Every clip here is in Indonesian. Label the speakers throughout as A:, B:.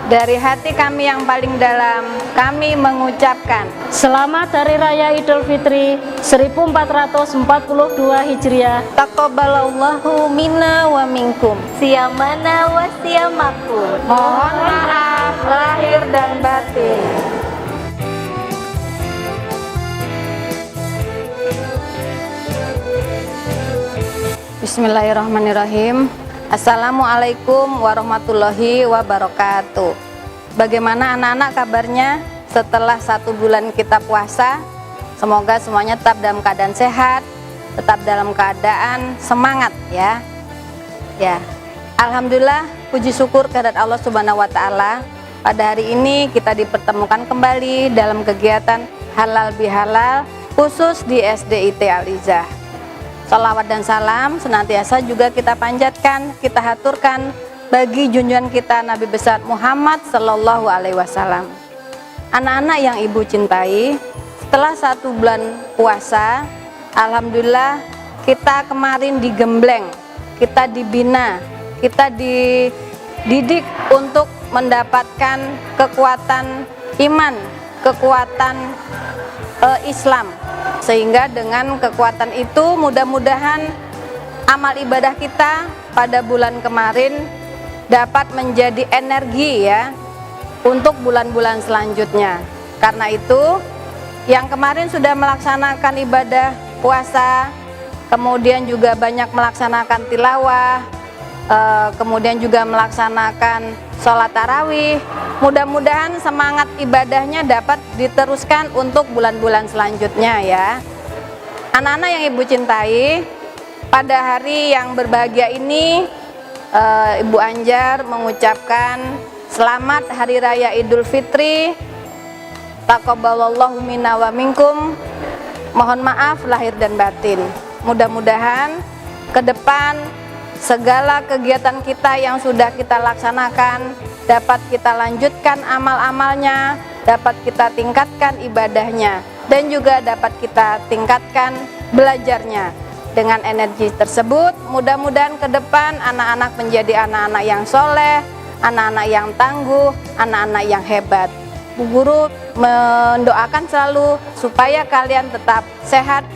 A: Dari hati kami yang paling dalam, kami mengucapkan
B: Selamat Hari Raya Idul Fitri 1442 Hijriah.
A: Taqabbalallahu minna wa minkum.
C: Siyamana wa siyamakum.
A: Mohon maaf lahir dan batin. Bismillahirrahmanirrahim. Assalamualaikum warahmatullahi wabarakatuh. Bagaimana anak-anak kabarnya setelah 1 bulan kita puasa? Semoga semuanya tetap dalam keadaan sehat, tetap dalam keadaan semangat ya. Ya. Alhamdulillah, puji syukur kehadirat Allah Subhanahu wa taala. Pada hari ini kita dipertemukan kembali dalam kegiatan halal bihalal khusus di SDIT Al-Izzah. Salawat dan salam senantiasa juga kita panjatkan, kita haturkan bagi junjungan kita Nabi besar Muhammad Sallallahu Alaihi Wasallam. Anak-anak yang ibu cintai, setelah 1 bulan puasa, alhamdulillah kita kemarin digembleng, kita dibina, kita dididik untuk mendapatkan kekuatan iman, kekuatan Islam. Sehingga dengan kekuatan itu mudah-mudahan amal ibadah kita pada bulan kemarin dapat menjadi energi ya untuk bulan-bulan selanjutnya. Karena itu yang kemarin sudah melaksanakan ibadah puasa, kemudian juga banyak melaksanakan tilawah, kemudian juga melaksanakan sholat tarawih, mudah-mudahan semangat ibadahnya dapat diteruskan untuk bulan-bulan selanjutnya ya. Anak-anak yang ibu cintai, pada hari yang berbahagia ini Ibu Anjar mengucapkan selamat Hari Raya Idul Fitri. Taqabbalallahu minna wa minkum. Mohon maaf lahir dan batin. Mudah-mudahan ke depan segala kegiatan kita yang sudah kita laksanakan dapat kita lanjutkan amal-amalnya, dapat kita tingkatkan ibadahnya, dan juga dapat kita tingkatkan belajarnya. Dengan energi tersebut, mudah-mudahan ke depan anak-anak menjadi anak-anak yang soleh, anak-anak yang tangguh, anak-anak yang hebat. Bu Guru mendoakan selalu supaya kalian tetap sehat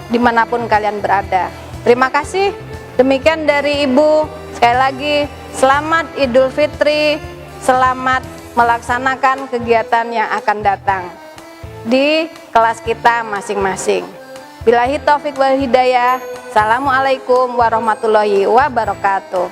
A: dimanapun kalian berada. Terima kasih. Demikian dari Ibu. Sekali lagi, selamat Idul Fitri, selamat melaksanakan kegiatan yang akan datang di kelas kita masing-masing. Billahi taufik wal hidayah. Assalamualaikum warahmatullahi wabarakatuh.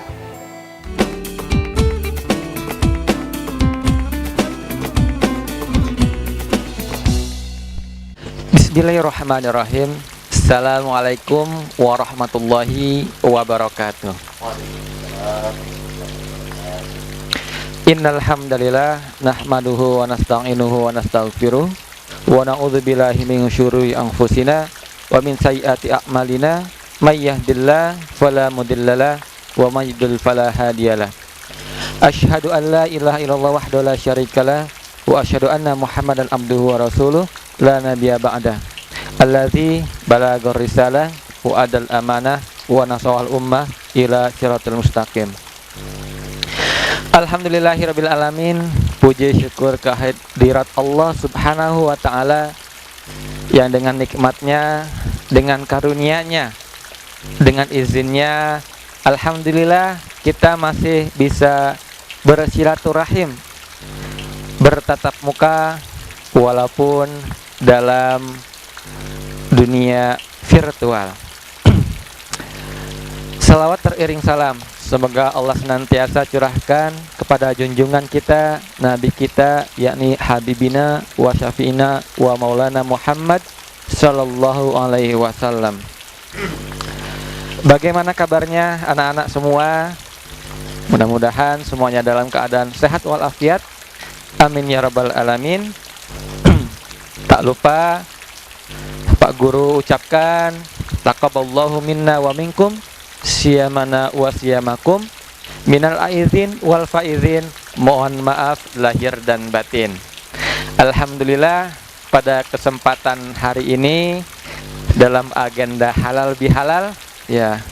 D: Bismillahirrahmanirrahim. Assalamualaikum warahmatullahi wabarakatuh. Innal hamdalillah nahmaduhu wa nasta'inuhu wa nastaghfiruh wa na'udzu billahi min syururi anfusina wa min sayyiati a'malina may yahdihillahu fala mudhillalah wa may yudhlil fala hadiyalah. Asyhadu an la ilaha illallah wahdahu la syarikalah wa asyhadu anna Muhammadan abduhu wa rasuluh la nabiyya ba'dah. Allazi balaghar risalah wa adal amanah wa nasawal ummah ila siratal mustaqim. Alhamdulillahirabbil alamin. Puji syukur kehadirat Allah Subhanahu wa taala yang dengan nikmatnya, dengan karunia-Nya, dengan izinnya, alhamdulillah kita masih bisa bersilaturahim, bertatap muka walaupun dalam dunia virtual. Salawat teriring salam, semoga Allah senantiasa curahkan kepada junjungan kita, Nabi kita, yakni Habibina wa Syafi'ina wa Maulana Muhammad Sallallahu Alaihi Wasallam. Bagaimana kabarnya anak-anak semua? Mudah-mudahan semuanya dalam keadaan sehat walafiat. Amin ya rabbal alamin. Tak lupa Pak Guru ucapkan taqabbalallahu minna wa minkum siyamana wa siyamakum minal aizin wal faizin. Mohon maaf lahir dan batin. Alhamdulillah pada kesempatan hari ini dalam agenda halal bihalal ya,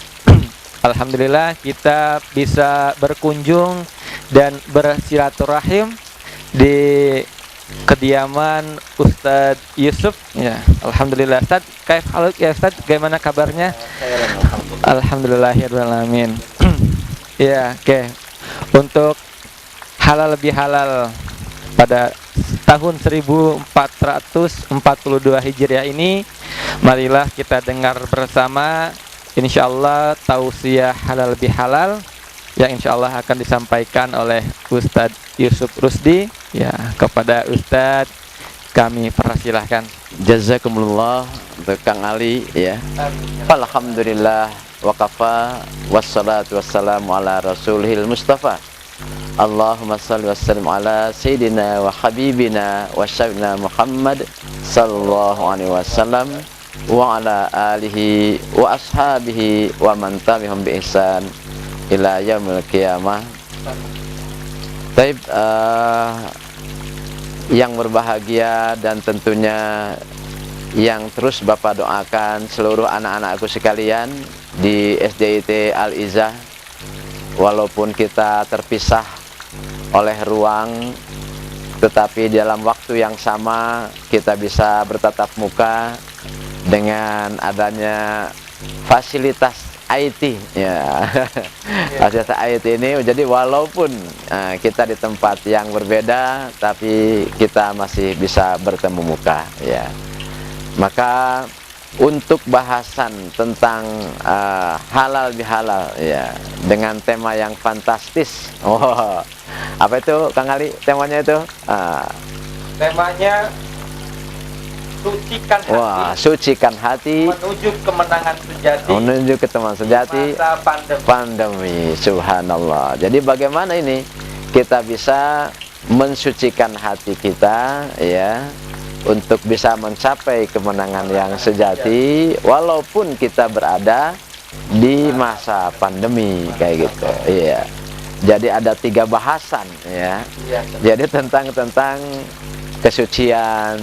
D: alhamdulillah kita bisa berkunjung dan bersilaturahim di kediaman Ustadz Yusuf. Ya, alhamdulillah. Ustadz, kaif haluk ya Ustadz? Bagaimana kabarnya? Alhamdulillahirrahmanirrahim. Ya, oke. Untuk halal lebih halal pada tahun 1442 Hijriah ini, marilah kita dengar bersama insyaallah tausiah halal lebih halal yang insyaallah akan disampaikan oleh Ustadz Yusuf Rusdi. Ya, kepada Ustadz kami persilahkan.
E: Jazakumullah untuk Kang Ali ya. Alhamdulillah wa kafa wassalatu wassalamu ala rasulihil mustafa. Allahumma salli wa sallim ala sayyidina wa habibina wa syaibina Muhammad sallallahu alaihi wasallam wa ala alihi wa ashabihi wa man tabi'ahum bi ihsan ila yaumil qiyamah. Baik, yang berbahagia dan tentunya yang terus Bapak doakan seluruh anak-anakku sekalian di SDIT Al-Izzah, walaupun kita terpisah oleh ruang, tetapi dalam waktu yang sama kita bisa bertatap muka dengan adanya fasilitas IT ya. Fasilitas IT ini jadi walaupun kita di tempat yang berbeda, tapi kita masih bisa bertemu muka ya. Maka untuk bahasan tentang halal bihalal ya, dengan tema yang fantastis. Oh, apa itu Kang Ali temanya itu?
D: Temanya sucikan hati.
E: Wah, sucikan hati
D: Menuju kemenangan sejati.
E: menuju ke teman sejati
D: Masa pandemi.
E: pandemi. Subhanallah. Jadi bagaimana ini kita bisa mensucikan hati kita ya, untuk bisa mencapai kemenangan yang sejati walaupun kita berada di masa pandemi kayak gitu. Iya. Jadi ada 3 bahasan ya. Jadi tentang kesucian,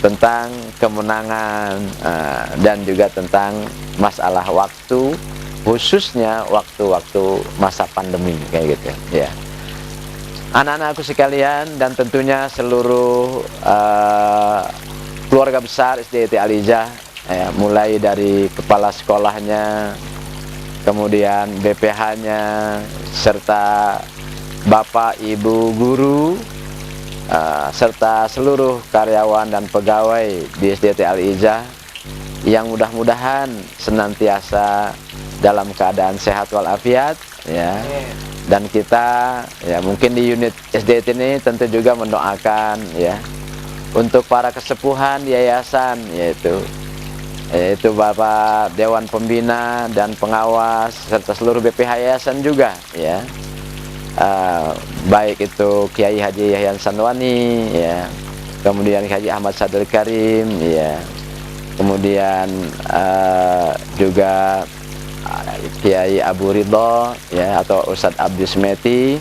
E: tentang kemenangan, dan juga tentang masalah waktu, khususnya waktu-waktu masa pandemi kayak gitu ya. Anak-anakku sekalian dan tentunya seluruh keluarga besar SDIT Al-Izzah ya, mulai dari kepala sekolahnya, kemudian BPH-nya, serta Bapak Ibu guru, serta seluruh karyawan dan pegawai di SDIT Al-Izzah yang mudah-mudahan senantiasa dalam keadaan sehat walafiat ya. Dan kita ya mungkin di unit SDIT ini tentu juga mendoakan ya untuk para kesepuhan yayasan, yaitu Bapak Dewan Pembina dan Pengawas serta seluruh BPH yayasan juga ya. Baik itu Kiai Haji Yahya Sanwani ya, kemudian Haji Ahmad Sadul Karim ya, kemudian juga Kiai Abu Ridho ya, atau Ustadz Abdi Smeti,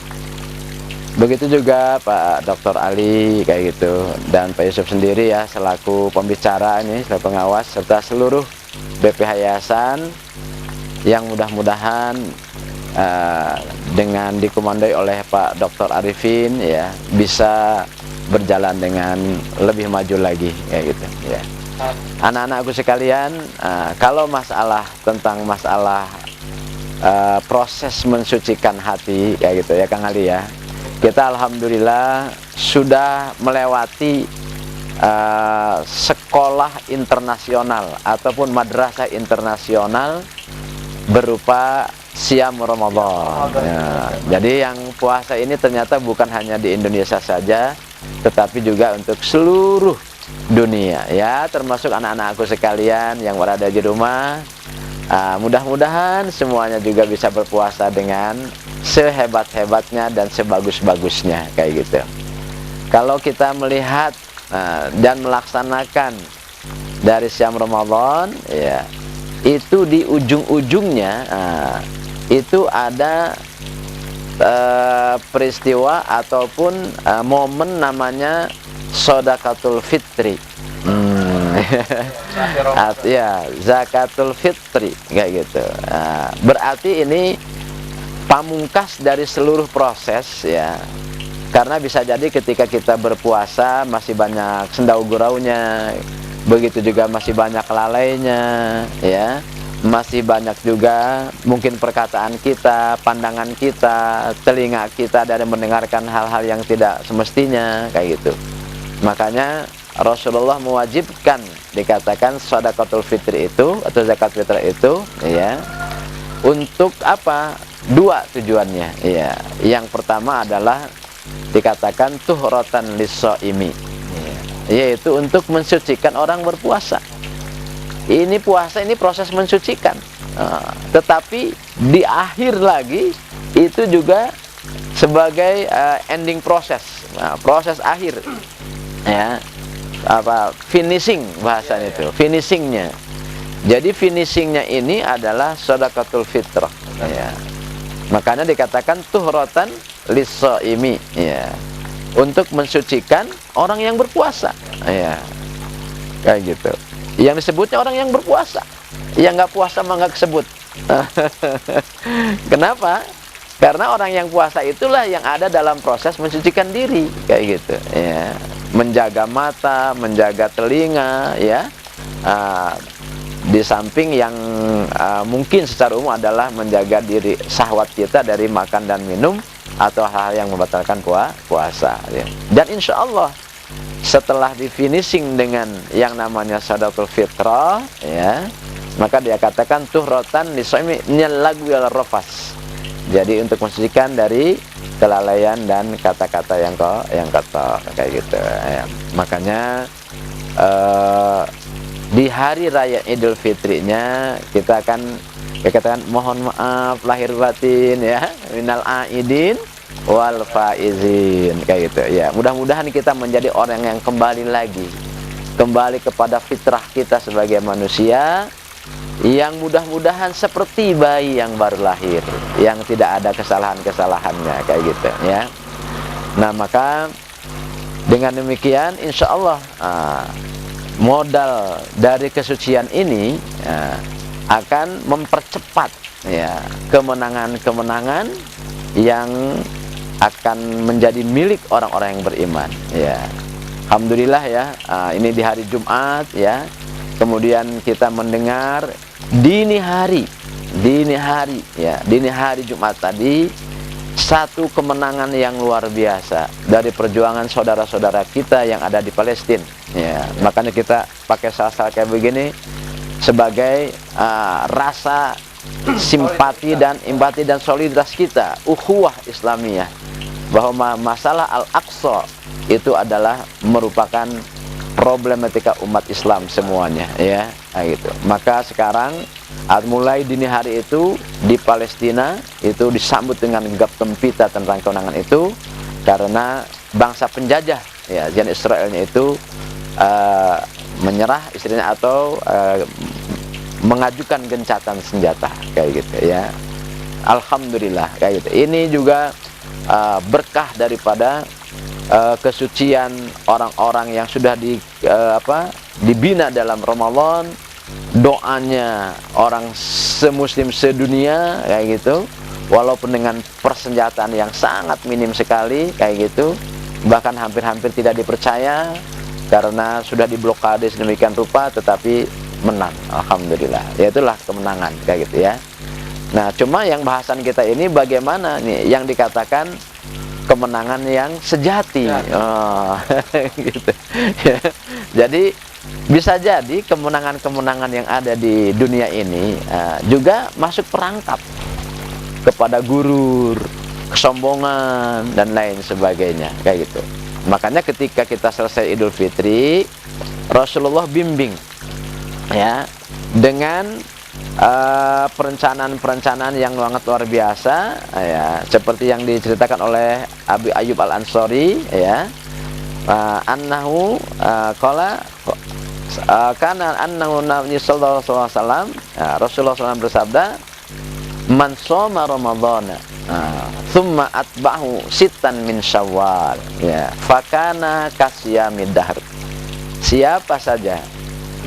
E: begitu juga Pak Dr. Ali kayak gitu, dan Pak Yusuf sendiri ya selaku pembicara ini, selaku pengawas, serta seluruh BPH yayasan yang mudah-mudahan dengan dikomandoi oleh Pak Dr. Arifin ya bisa berjalan dengan lebih maju lagi kayak gitu ya. Anak-anakku sekalian, kalau tentang masalah proses mensucikan hati kayak gitu ya Kang Ali ya, kita alhamdulillah sudah melewati sekolah internasional ataupun madrasah internasional berupa Siam Ramadan ya. Jadi yang puasa ini ternyata bukan hanya di Indonesia saja, tetapi juga untuk seluruh dunia ya, termasuk anak-anakku sekalian yang berada di rumah. Mudah-mudahan semuanya juga bisa berpuasa dengan sehebat-hebatnya dan sebagus-bagusnya kayak gitu. Kalau kita melihat dan melaksanakan dari Siam Ramadan ya, itu di ujung-ujungnya itu ada peristiwa ataupun momen namanya Shadaqatul Fitri. Ya, zakatul fitri kayak gitu. Berarti ini pamungkas dari seluruh proses ya. Karena bisa jadi ketika kita berpuasa masih banyak sendau guraunya, begitu juga masih banyak lalainya ya. Masih banyak juga mungkin perkataan kita, pandangan kita, telinga kita dari mendengarkan hal-hal yang tidak semestinya kayak gitu. Makanya Rasulullah mewajibkan, dikatakan sedekatul fitri itu atau zakat fitrah itu ya, untuk apa? Dua tujuannya ya. Yang pertama adalah dikatakan tuhratan lis-shaimi ya, yaitu untuk mensucikan orang berpuasa. Ini puasa, ini proses mensucikan. Tetapi di akhir lagi itu juga sebagai ending proses, proses akhir ya, apa, finishing bahasanya itu, finishingnya. Jadi finishingnya ini adalah sedekatul fitrah ya. Makanya dikatakan tuhratan lis-shaimi ya, untuk mensucikan orang yang berpuasa ya, kayak gitu. Yang disebutnya orang yang berpuasa, yang nggak puasa mah nggak disebut. Kenapa? Karena orang yang puasa itulah yang ada dalam proses mensucikan diri kayak gitu ya, menjaga mata, menjaga telinga ya, di samping yang mungkin secara umum adalah menjaga diri syahwat kita dari makan dan minum atau hal-hal yang membatalkan puasa ya. Dan insya Allah setelah di finishing dengan yang namanya sedekatul fitrah ya, maka dia katakan tuhratan lis-shaimi minal lagwi wal rafas. Jadi untuk mensucikan dari kelalaian dan kata-kata yang kotor kayak gitu ya. Makanya di hari raya Idul Fitrinya kita akan katakan mohon maaf lahir batin ya, minal aidin wal faizin kayak gitu ya. Mudah-mudahan kita menjadi orang yang kembali kepada fitrah kita sebagai manusia, yang mudah-mudahan seperti bayi yang baru lahir, yang tidak ada kesalahan-kesalahannya kayak gitu ya. Nah, maka dengan demikian insya Allah modal dari kesucian ini akan mempercepat ya kemenangan-kemenangan yang akan menjadi milik orang-orang yang beriman ya. Alhamdulillah ya, ini di hari Jumat ya, kemudian kita mendengar dini hari Jumat tadi satu kemenangan yang luar biasa dari perjuangan saudara-saudara kita yang ada di Palestina ya. Makanya kita pakai sal-sal kayak begini sebagai rasa simpati dan empati dan solidaritas kita, ukhuwah Islamiyah, bahwa masalah Al-Aqsa itu adalah merupakan problematika umat Islam semuanya ya, gitu. Maka sekarang mulai dini hari itu di Palestina itu disambut dengan gegap gempita tentang kemenangan itu, karena bangsa penjajah ya, Zion Israelnya itu menyerah istilahnya atau mengajukan gencatan senjata kayak gitu ya. Alhamdulillah kayak gitu. Ini juga berkah daripada kesucian orang-orang yang sudah dibina dalam Ramadan, doanya orang semuslim sedunia kayak gitu, walaupun dengan persenjataan yang sangat minim sekali kayak gitu, bahkan hampir-hampir tidak dipercaya karena sudah diblokade sedemikian rupa, tetapi menang, alhamdulillah. Ya, itulah kemenangan kayak gitu ya. Nah, cuma yang bahasan kita ini bagaimana nih yang dikatakan kemenangan yang sejati. Gitu. Ya. Jadi bisa jadi kemenangan-kemenangan yang ada di dunia ini juga masuk perangkap kepada gurur, kesombongan dan lain sebagainya kayak gitu. Makanya ketika kita selesai Idul Fitri, Rasulullah bimbing ya dengan perencanaan-perencanaan yang sangat luar biasa ya, seperti yang diceritakan oleh Abi Ayyub Al-Ansari ya, annahu qala kana annahu Nabi sallallahu alaihi wasallam, Rasulullah SAW bersabda, man shoma ramadhana thumma atba'ahu sittan min syawal ya fakana kasyamid dahr. Siapa saja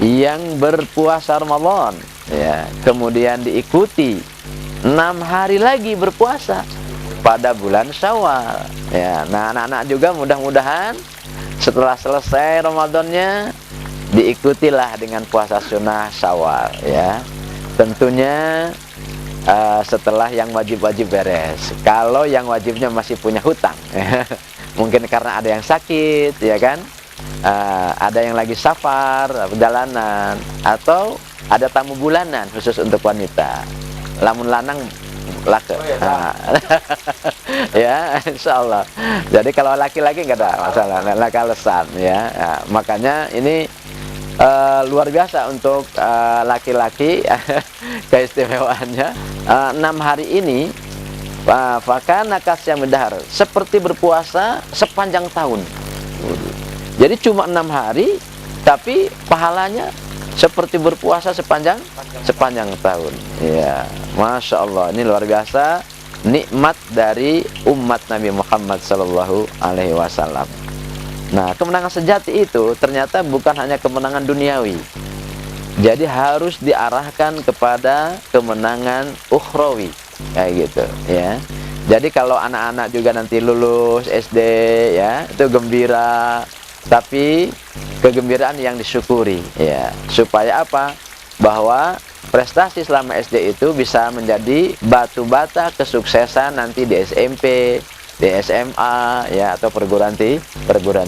E: yang berpuasa Ramadan ya, kemudian diikuti 6 hari lagi berpuasa pada bulan Syawal. Ya, nah anak-anak juga mudah-mudahan setelah selesai Ramadannya diikutilah dengan puasa sunnah Syawal ya. Tentunya setelah yang wajib-wajib beres. Kalau yang wajibnya masih punya hutang, mungkin karena ada yang sakit, ya kan? Ada yang lagi safar, perjalanan, atau ada tamu bulanan khusus untuk wanita. Lamun lanang laki, ya, insya Allah. Jadi kalau laki-laki nggak ada masalah, nggak alasan, ya. Makanya ini luar biasa untuk laki-laki keistimewaannya. 6 hari ini fakana kasyamid dahar, seperti berpuasa sepanjang tahun. Jadi cuma 6 hari tapi pahalanya seperti berpuasa sepanjang tahun. Ya, Masya Allah, ini luar biasa nikmat dari umat Nabi Muhammad Sallallahu Alaihi Wasallam. Nah, kemenangan sejati itu ternyata bukan hanya kemenangan duniawi. Jadi harus diarahkan kepada kemenangan ukhrawi, kayak gitu ya. Jadi kalau anak-anak juga nanti lulus SD ya, itu gembira, tapi kegembiraan yang disyukuri ya. Supaya apa? Bahwa prestasi selama SD itu bisa menjadi batu bata kesuksesan nanti di SMP, di SMA ya, atau perguruan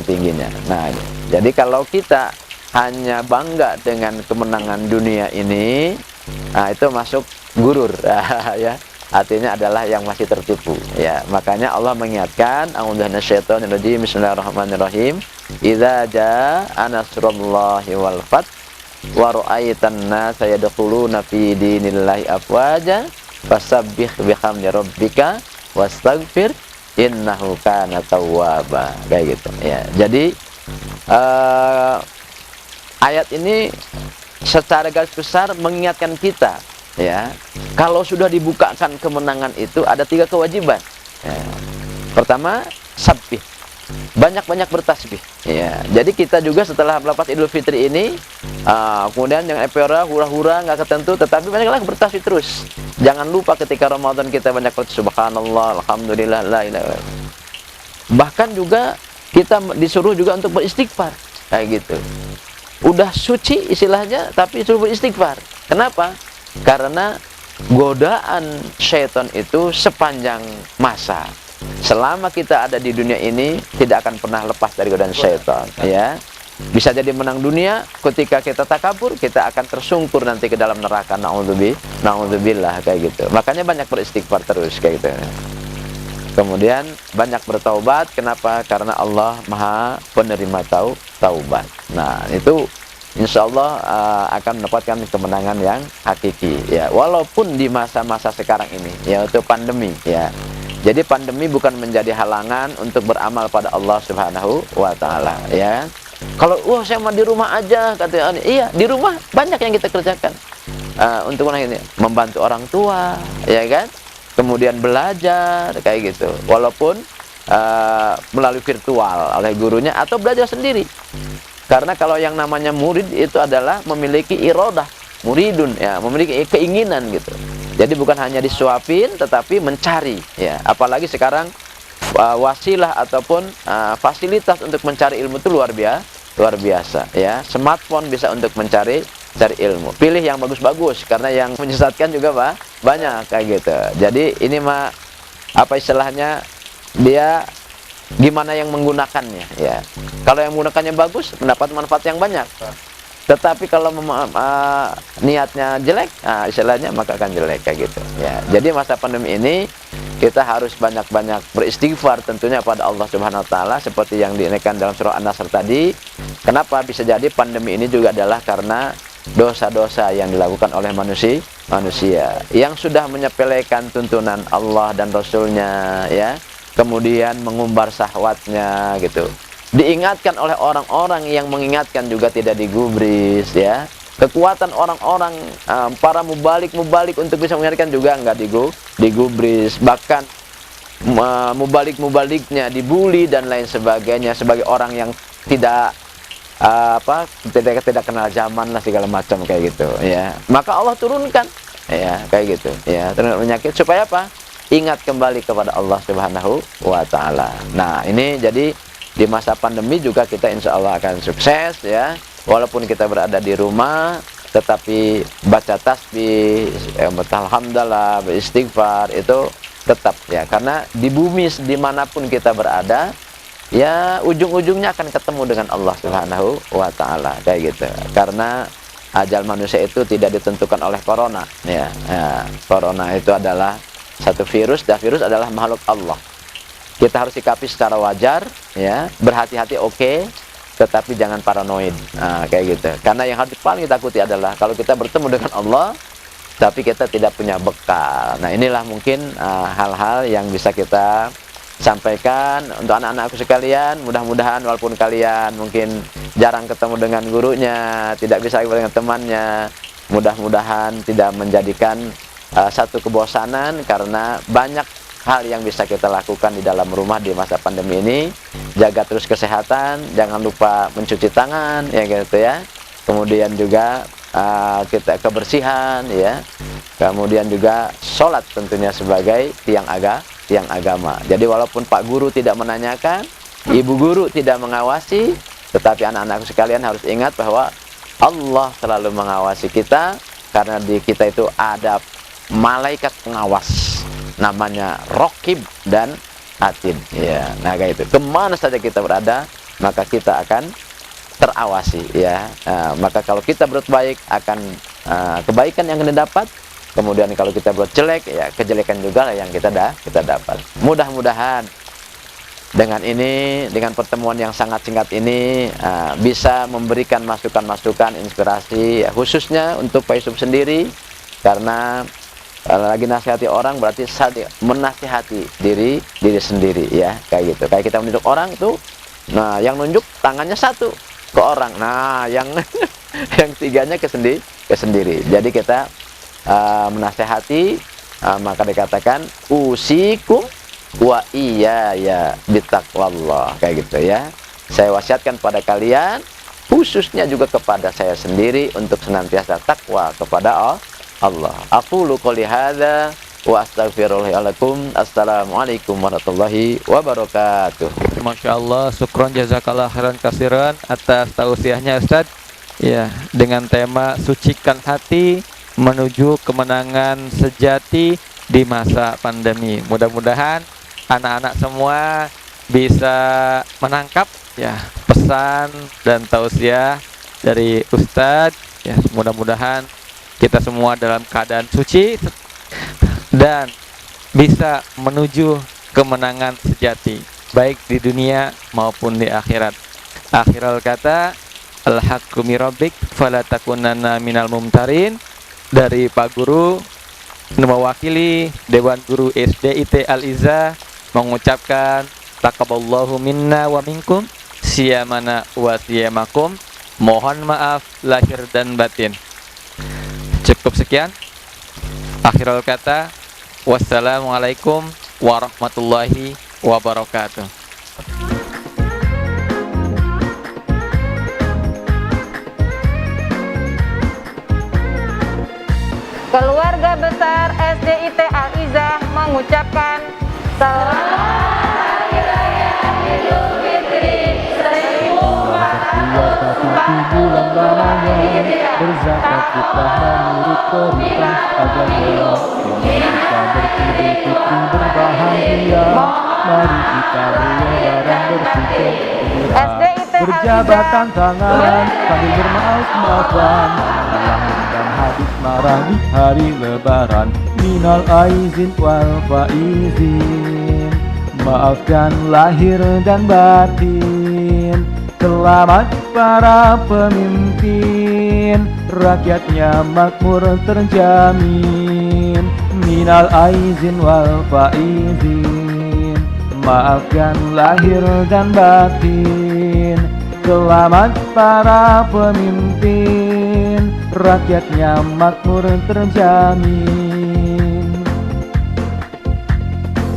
E: tingginya. Nah, jadi kalau kita hanya bangga dengan kemenangan dunia ini, nah itu masuk gurur ya. Artinya adalah yang masih tertipu ya. Makanya Allah mengingatkan, a'udzu minasyaitonir rajim, bismillahirrahmanirrahim, idza jaa nasrullahi wal fath wa ra'aitan nasa yadkhuluna fi dinillahi afwaja fasabbih bihamdi rabbika wastaghfir innahu kana tawwaba, kayak gitu ya. Jadi ayat ini secara garis besar mengingatkan kita ya, kalau sudah dibukakan kemenangan itu ada 3 kewajiban ya. Pertama, sabbih, banyak-banyak bertasbih ya. Jadi kita juga setelah melepas Idul Fitri ini kemudian jangan epera, hura-hura, nggak ketentu, tetapi banyaklah bertasbih terus. Jangan lupa ketika Ramadan kita banyak subhanallah, alhamdulillah, la ilaha illallah. Bahkan juga kita disuruh juga untuk beristighfar kayak gitu. Udah suci istilahnya tapi disuruh beristighfar. Kenapa? Karena godaan syaitan itu sepanjang masa. Selama kita ada di dunia ini tidak akan pernah lepas dari godaan syaitan ya. Bisa jadi menang dunia, ketika kita takabur kita akan tersungkur nanti ke dalam neraka, naudzubillah kayak gitu. Makanya banyak beristighfar terus kayak gitu. Kemudian banyak bertaubat. Kenapa? Karena Allah Maha penerima taubat. Nah, itu insya Allah akan mendapatkan kemenangan yang hakiki ya, walaupun di masa-masa sekarang ini yaitu pandemi ya. Jadi pandemi bukan menjadi halangan untuk beramal pada Allah Subhanahu wa taala ya. Kalau saya mau di rumah aja katanya, iya di rumah banyak yang kita kerjakan untuk ini, membantu orang tua ya kan, kemudian belajar kayak gitu, walaupun melalui virtual oleh gurunya atau belajar sendiri. Karena kalau yang namanya murid itu adalah memiliki iradah, muridun ya, memiliki keinginan gitu. Jadi bukan hanya disuapin tetapi mencari ya. Apalagi sekarang wasilah ataupun fasilitas untuk mencari ilmu itu luar biasa ya. Smartphone bisa untuk mencari ilmu. Pilih yang bagus-bagus karena yang menyesatkan juga banyak kayak gitu. Jadi ini mah apa istilahnya, dia gimana yang menggunakannya ya. Kalau yang menggunakannya bagus mendapat manfaat yang banyak. Tetapi kalau niatnya jelek, istilahnya maka akan jelek kayak gitu ya. Jadi masa pandemi ini kita harus banyak-banyak beristighfar tentunya pada Allah Subhanahu wa taala seperti yang diingatkan dalam surah An-Nasr tadi. Kenapa bisa jadi pandemi ini juga adalah karena dosa-dosa yang dilakukan oleh manusia yang sudah menyepelekan tuntunan Allah dan Rasulnya ya. Kemudian mengumbar syahwatnya gitu. Diingatkan oleh orang-orang yang mengingatkan juga tidak digubris ya. Kekuatan orang-orang para mubalik untuk bisa mengingatkan juga enggak digubris. Bahkan mubalik-mubaliknya dibully dan lain sebagainya sebagai orang yang tidak tidak kenal zaman lah segala macam kayak gitu ya. Maka Allah turunkan ya, kayak gitu ya, terkena penyakit supaya apa? Ingat kembali kepada Allah Subhanahu wa Ta'ala. Nah, ini jadi di masa pandemi juga kita insya Allah akan sukses ya, walaupun kita berada di rumah, tetapi baca tasbih, alhamdulillah, beristighfar itu tetap ya, karena di bumi dimanapun kita berada ya, ujung-ujungnya akan ketemu dengan Allah Subhanahu wa Ta'ala, kayak gitu. Karena ajal manusia itu tidak ditentukan oleh corona ya. Corona itu adalah satu virus, dan virus adalah makhluk Allah. Kita harus sikapi secara wajar ya, berhati-hati oke, tetapi jangan paranoid. Kayak gitu. Karena yang harus paling takuti adalah kalau kita bertemu dengan Allah tapi kita tidak punya bekal. Nah, inilah mungkin hal-hal yang bisa kita sampaikan untuk anak-anakku sekalian. Mudah-mudahan walaupun kalian mungkin jarang ketemu dengan gurunya, tidak bisa dengan temannya, mudah-mudahan tidak menjadikan satu kebosanan, karena banyak hal yang bisa kita lakukan di dalam rumah di masa pandemi ini. Jaga terus kesehatan, jangan lupa mencuci tangan ya gitu ya. Kemudian juga kita kebersihan ya. Kemudian juga sholat tentunya sebagai tiang agama. Jadi walaupun Pak Guru tidak menanyakan, Ibu Guru tidak mengawasi, tetapi anak-anakku sekalian harus ingat bahwa Allah selalu mengawasi kita, karena di kita itu ada malaikat pengawas, namanya Raqib dan Atid ya. Nah, kayak itu, kemana saja kita berada maka kita akan terawasi ya. Maka kalau kita berbuat baik akan kebaikan yang kita dapat, kemudian kalau kita berbuat jelek ya kejelekan juga yang kita dapat. Mudah-mudahan dengan ini, dengan pertemuan yang sangat singkat ini, bisa memberikan masukan-masukan, inspirasi ya, khususnya untuk Pak Yusuf sendiri, karena lagi nasihati orang berarti menasihati diri sendiri ya, kayak gitu. Kayak kita menunjuk orang itu, nah yang nunjuk tangannya satu ke orang, nah yang yang tiganya ke sendiri. Jadi kita menasehati, maka dikatakan usikum wa iyaya bitaqwallah, kayak gitu ya. Saya wasiatkan pada kalian, khususnya juga kepada saya sendiri, untuk senantiasa takwa kepada Allah. Aqulu qouli hadza wa astaghfirullahaladzim. Assalamualaikum warahmatullahi wabarakatuh.
D: Masya Allah, syukron jazakallah khairan kasiran atas tausiahnya Ustadz ya, dengan tema sucikan hati menuju kemenangan sejati di masa pandemi. Mudah-mudahan anak-anak semua bisa menangkap ya pesan dan tausiah dari Ustadz ya. Mudah-mudahan kita semua dalam keadaan suci dan bisa menuju kemenangan sejati, baik di dunia maupun di akhirat. Akhirul kata, al-haqqu min rabbik fala takunanna minal mumtarin. Dari Pak Guru mewakili Dewan Guru SDIT Al-Izzah mengucapkan taqabbalallahu minna wa minkum siyamana wa siyamakum. Mohon maaf lahir dan batin. Cukup sekian. Akhirul kata, wassalamualaikum warahmatullahi wabarakatuh.
A: Keluarga besar SDIT Al-Izzah mengucapkan selamat Hari Raya Idul Fitri 1441 bulan lamanya berzakat fitrah menurut perintah agama. Kita beridul fitri berbahagia, mari kita berlebaran bersuka berjabatan tangan sambil bermaaf-maafan, melanggar hadis marah di hari lebaran. Minal aizin wal faizin, maafkan lahir dan batin. Selamat para pemimpin, rakyatnya makmur terjamin. Minal aizin wal faizin, maafkan lahir dan batin. Selamat para pemimpin, rakyatnya makmur terjamin.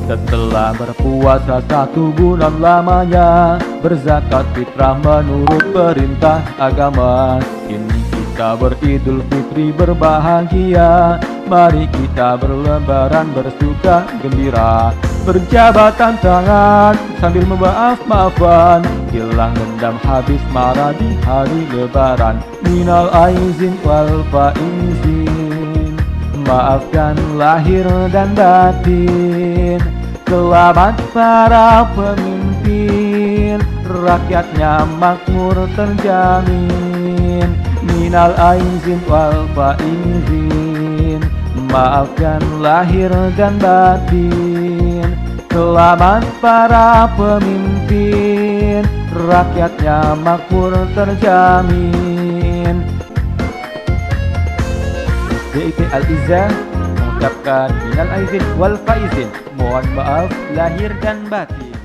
A: Setelah berpuasa 1 bulan lamanya, berzakat fitrah menurut perintah agama. Kini kita beridul fitri berbahagia,
F: Mari kita berlebaran bersuka gembira, berjabatan tangan sambil memaaf-maafan, hilang dendam habis marah di hari lebaran. Minal aizin wal faizin, maafkan lahir dan batin. Selamat para pemimpin, rakyatnya makmur terjamin. Minal aizin wal faizin, maafkan lahir dan batin. Selamat para pemimpin, rakyatnya makmur terjamin. SDIT Al-Izzah mengucapkan minal aizin wal faizin, mohon maaf lahir dan batin.